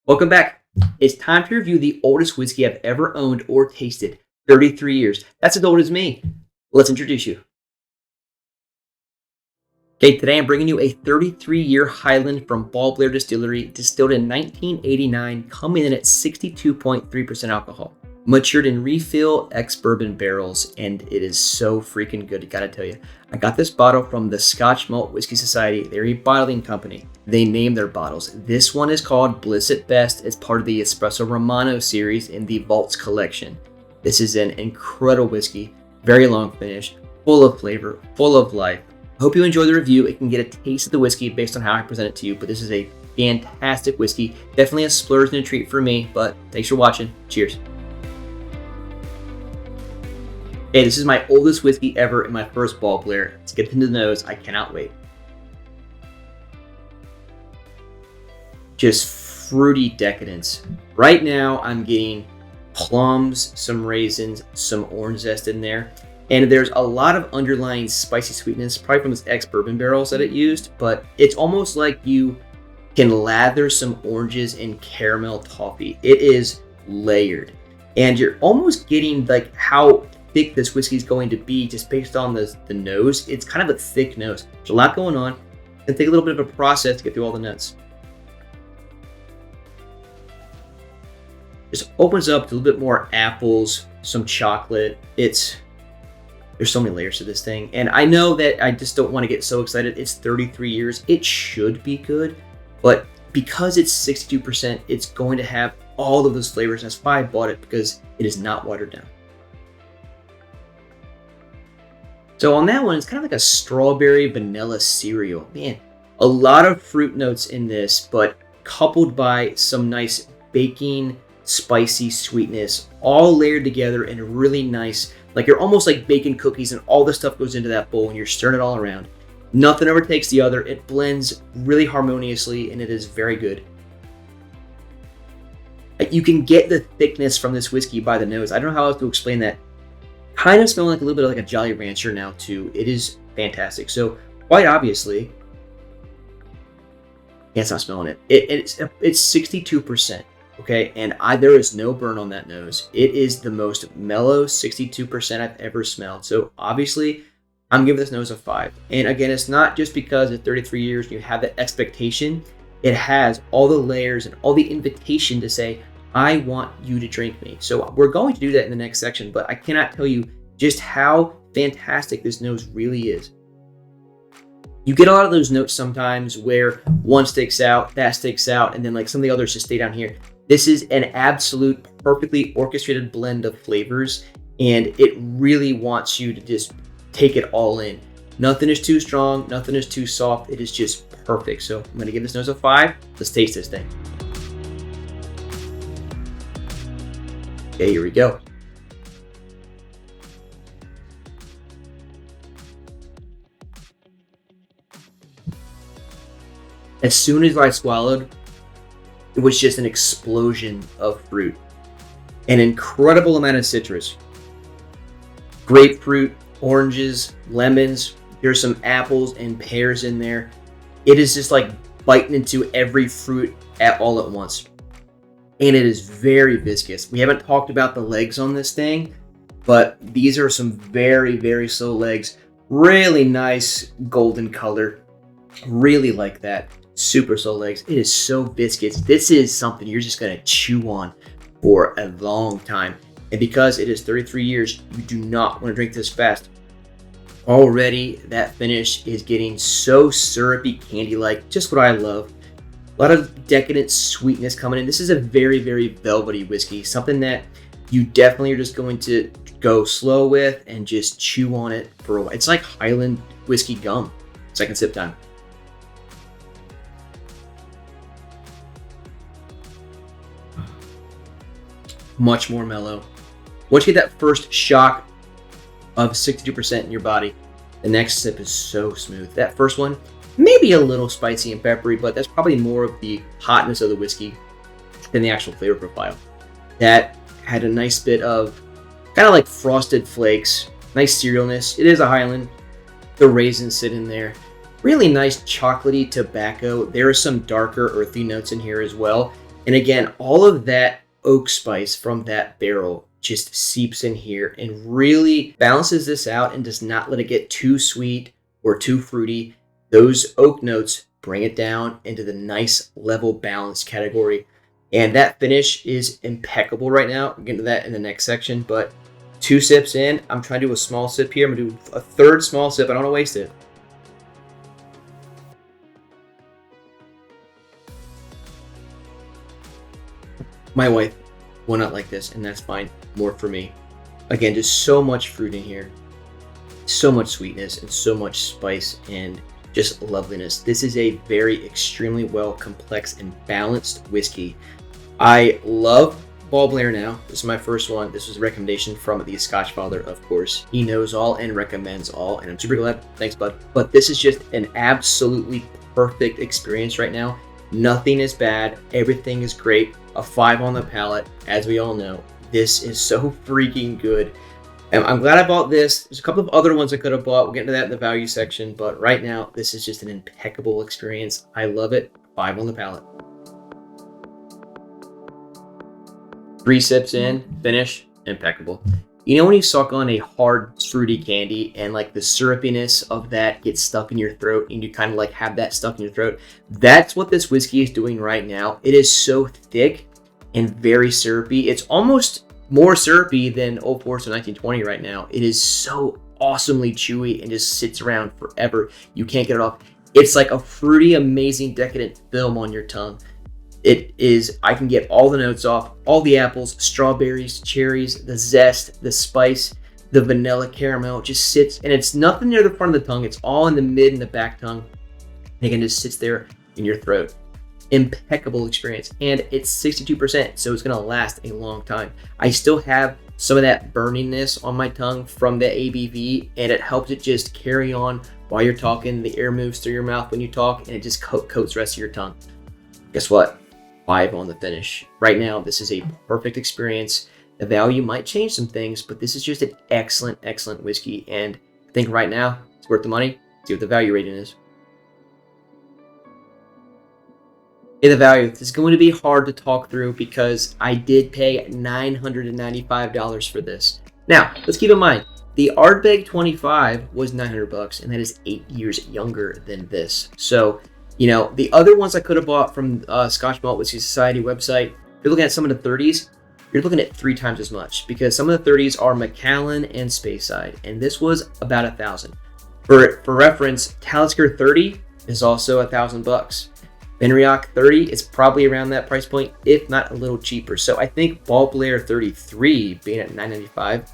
Welcome back. It's time to review the oldest whiskey I've ever owned or tasted. 33 years. That's as old as me. Let's introduce you. Okay, today I'm bringing you a 33-year Highland from Balblair Distillery, distilled in 1989, coming in at 62.3% alcohol. Matured in refill ex-bourbon barrels, and it is so freaking good, gotta tell you. I got this bottle from the Scotch Malt Whisky Society. They're a bottling company. They name their bottles. This one is called Bliss at Best. It's part of the Espresso Romano series in the Vaults collection. This is an incredible whiskey, very long finish, full of flavor, full of life. I hope you enjoy the review. It can get a taste of the whiskey based on how I present it to you, but this is a fantastic whiskey. Definitely a splurge and a treat for me, but thanks for watching. Cheers. Hey, this is my oldest whiskey ever in my first Balblair. Let's get into the nose. I cannot wait. Just fruity decadence. Right now, I'm getting plums, some raisins, some orange zest in there. And there's a lot of underlying spicy sweetness, probably from its ex-bourbon barrels that it used, but it's almost like you can lather some oranges in caramel toffee. It is layered. And you're almost getting like how thick this whiskey is going to be just based on the nose. It's kind of a thick nose. There's a lot going on. It's gonna take a little bit of a process to get through all the notes. Just opens up to a little bit more apples, some chocolate. There's so many layers to this thing. And I know that I just don't want to get so excited. It's 33 years. It should be good, but because it's 62%, it's going to have all of those flavors. That's why I bought it, because it is not watered down. So on that one, it's kind of like a strawberry vanilla cereal. Man, a lot of fruit notes in this, but coupled by some nice baking, spicy sweetness, all layered together in a really nice, like you're almost like baking cookies and all the stuff goes into that bowl and you're stirring it all around. Nothing overtakes the other. It blends really harmoniously and it is very good. You can get the thickness from this whiskey by the nose. I don't know how else to explain that. Kind of smelling like a little bit like a Jolly Rancher now too. It is fantastic. So quite obviously, can't stop smelling it. It's 62%. Okay, and there is no burn on that nose. It is the most mellow 62% I've ever smelled. So obviously, I'm giving this nose a 5. And again, it's not just because it's 33 years and you have that expectation. It has all the layers and all the invitation to say, I want you to drink me. So we're going to do that in the next section, but I cannot tell you just how fantastic this nose really is. You get a lot of those notes sometimes where one sticks out, that sticks out, and then like some of the others just stay down here. This is an absolute perfectly orchestrated blend of flavors, and it really wants you to just take it all in. Nothing is too strong, nothing is too soft. It is just perfect. So I'm gonna give this nose a 5. Let's taste this thing. Okay, here we go. As soon as I swallowed, it was just an explosion of fruit. An incredible amount of citrus. Grapefruit, oranges, lemons. There's some apples and pears in there. It is just like biting into every fruit all at once. And it is very viscous. We haven't talked about the legs on this thing, but these are some very, very slow legs. Really nice golden color. Really like that. Super slow legs. It is so viscous. This is something you're just going to chew on for a long time. And because it is 33 years, you do not want to drink this fast. Already, that finish is getting so syrupy, candy-like. Just what I love. A lot of decadent sweetness coming in. This is a very, very velvety whiskey. Something that you definitely are just going to go slow with and just chew on it for a while. It's like Highland whiskey gum. Second sip time. Much more mellow. Once you get that first shock of 62% in your body, the next sip is so smooth. That first one, maybe a little spicy and peppery, but that's probably more of the hotness of the whiskey than the actual flavor profile. That had a nice bit of kind of like frosted flakes, nice cerealness. It is a Highland. The raisins sit in there. Really nice chocolatey tobacco. There are some darker earthy notes in here as well. And again, all of that oak spice from that barrel just seeps in here and really balances this out and does not let it get too sweet or too fruity. Those oak notes bring it down into the nice level balanced category. And that finish is impeccable right now. We'll get into that in the next section, but 2 sips in, I'm trying to do a small sip here. I'm gonna do a third small sip. I don't want to waste it. My wife will not like this, and that's fine. More for me. Again, just so much fruit in here, so much sweetness, and so much spice and just loveliness. This is a very extremely well complex and balanced whiskey. I love Balblair now. This is my first one. This was a recommendation from the Scotch father, of course. He knows all and recommends all, and I'm super glad. Thanks, bud. But this is just an absolutely perfect experience right now. Nothing is bad. Everything is great. A 5 on the palate, as we all know. This is so freaking good. And I'm glad I bought this. There's a couple of other ones I could have bought. We'll get into that in the value section. But right now, this is just an impeccable experience. I love it. 5 on the palate. 3 sips in, finish, impeccable. You know when you suck on a hard, fruity candy and like the syrupiness of that gets stuck in your throat and you kind of like have that stuck in your throat? That's what this whiskey is doing right now. It is so thick and very syrupy. It's almost more syrupy than Old Forester 1920 right now. It is so awesomely chewy and just sits around forever. You can't get it off. It's like a fruity, amazing, decadent film on your tongue. It is, I can get all the notes off, all the apples, strawberries, cherries, the zest, the spice, the vanilla caramel. It just sits, and it's nothing near the front of the tongue. It's all in the mid and the back tongue. And again, just sits there in your throat. Impeccable experience. And it's 62%, so it's going to last a long time. I still have some of that burningness on my tongue from the ABV, and it helps it just carry on while you're talking. The air moves through your mouth when you talk, and it just coats the rest of your tongue. Guess what? 5 on the finish. Right now, this is a perfect experience. The value might change some things, but this is just an excellent, excellent whiskey. And I think right now, it's worth the money. See what the value rating is. Okay, the value. This is going to be hard to talk through because I did pay $995 for this. Now, let's keep in mind, the Ardbeg 25 was $900, and that is 8 years younger than this. So, you know, the other ones I could have bought from Scotch Malt Whisky Society website, if you're looking at some of the 30s, you're looking at 3 times as much because some of the 30s are Macallan and Speyside, and this was about $1,000. For reference, Talisker 30 is also $1,000. Benriach 30 is probably around that price point, if not a little cheaper. So I think Balblair 33 being at $995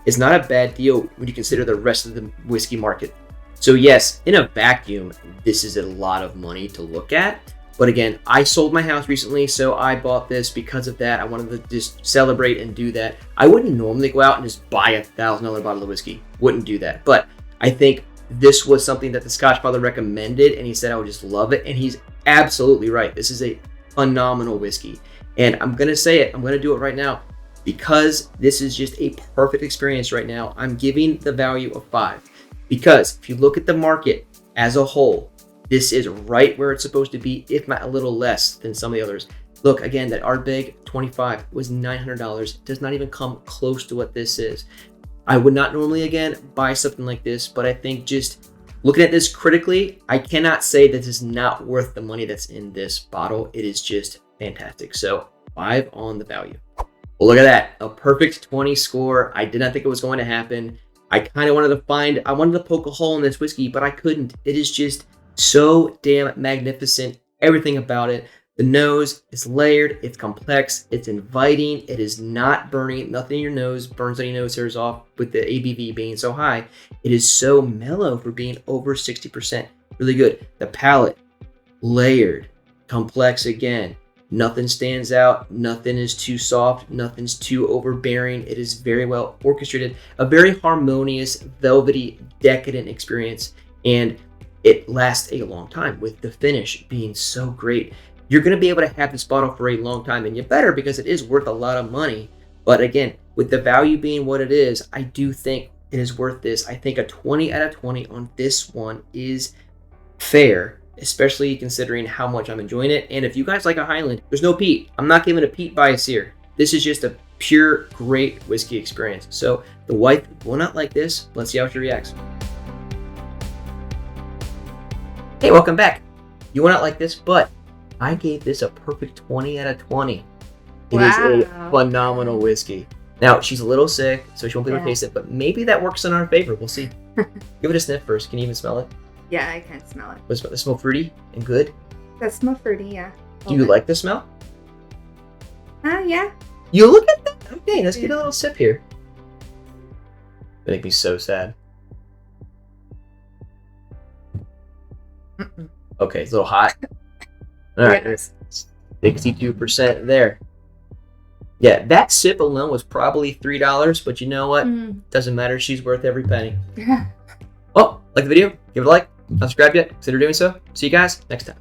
is not a bad deal when you consider the rest of the whiskey market. So yes, in a vacuum, this is a lot of money to look at. But again, I sold my house recently, so I bought this because of that. I wanted to just celebrate and do that. I wouldn't normally go out and just buy a $1,000 bottle of whiskey. Wouldn't do that. But I think this was something that the Scotch father recommended, and he said I would just love it. And he's absolutely right. This is a phenomenal whiskey. And I'm going to say it. I'm going to do it right now. Because this is just a perfect experience right now, I'm giving the value of 5. Because if you look at the market as a whole, this is right where it's supposed to be, if not a little less than some of the others. Look, again, that Ardbeg 25 was $900. Does not even come close to what this is. I would not normally, again, buy something like this, but I think just looking at this critically, I cannot say that this is not worth the money that's in this bottle. It is just fantastic. So 5 on the value. Well, look at that. A perfect 20 score. I did not think it was going to happen. I kind of wanted to poke a hole in this whiskey, but I couldn't. It is just so damn magnificent. Everything about it. The nose is layered. It's complex. It's inviting. It is not burning. Nothing in your nose burns any nose hairs off with the ABV being so high. It is so mellow for being over 60%. Really good. The palate, layered, complex again. Nothing stands out. Nothing is too soft. Nothing's too overbearing. It is very well orchestrated. A very harmonious, velvety, decadent experience. And it lasts a long time with the finish being so great. You're going to be able to have this bottle for a long time, and you better, because it is worth a lot of money. But again, with the value being what it is, I do think it is worth this. I think a 20 out of 20 on this one is fair. especially considering how much I'm enjoying it. And if you guys like a Highland, there's no peat. I'm not giving a peat bias here. This is just a pure great whiskey experience. So the wife will not like this. Let's see how she reacts. Hey, welcome back. You will not like this, but I gave this a perfect 20 out of 20. It is a phenomenal whiskey. Now, she's a little sick, so she won't be able to taste it, but maybe that works in our favor. We'll see. Give it a sniff first. Can you even smell it? Yeah, I can smell it. Does it smell fruity and good? That smell fruity, yeah. Do you like the smell? Yeah. You look at that? Okay, let's get a little sip here. That make me so sad. Okay, it's a little hot. All right, Yes. 62% there. Yeah, that sip alone was probably $3, but you know what? Doesn't matter. She's worth every penny. Well, like the video, give it a like. Not subscribed yet? Consider doing so. See you guys next time.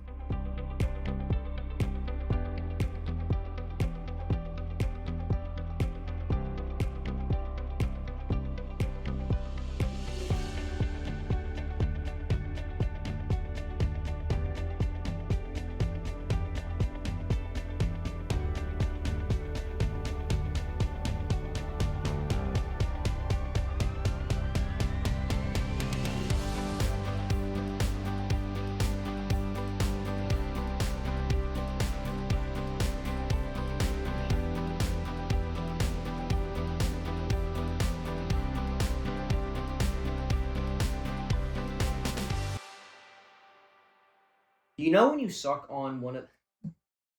Do you know when you suck on one of...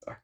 Sorry.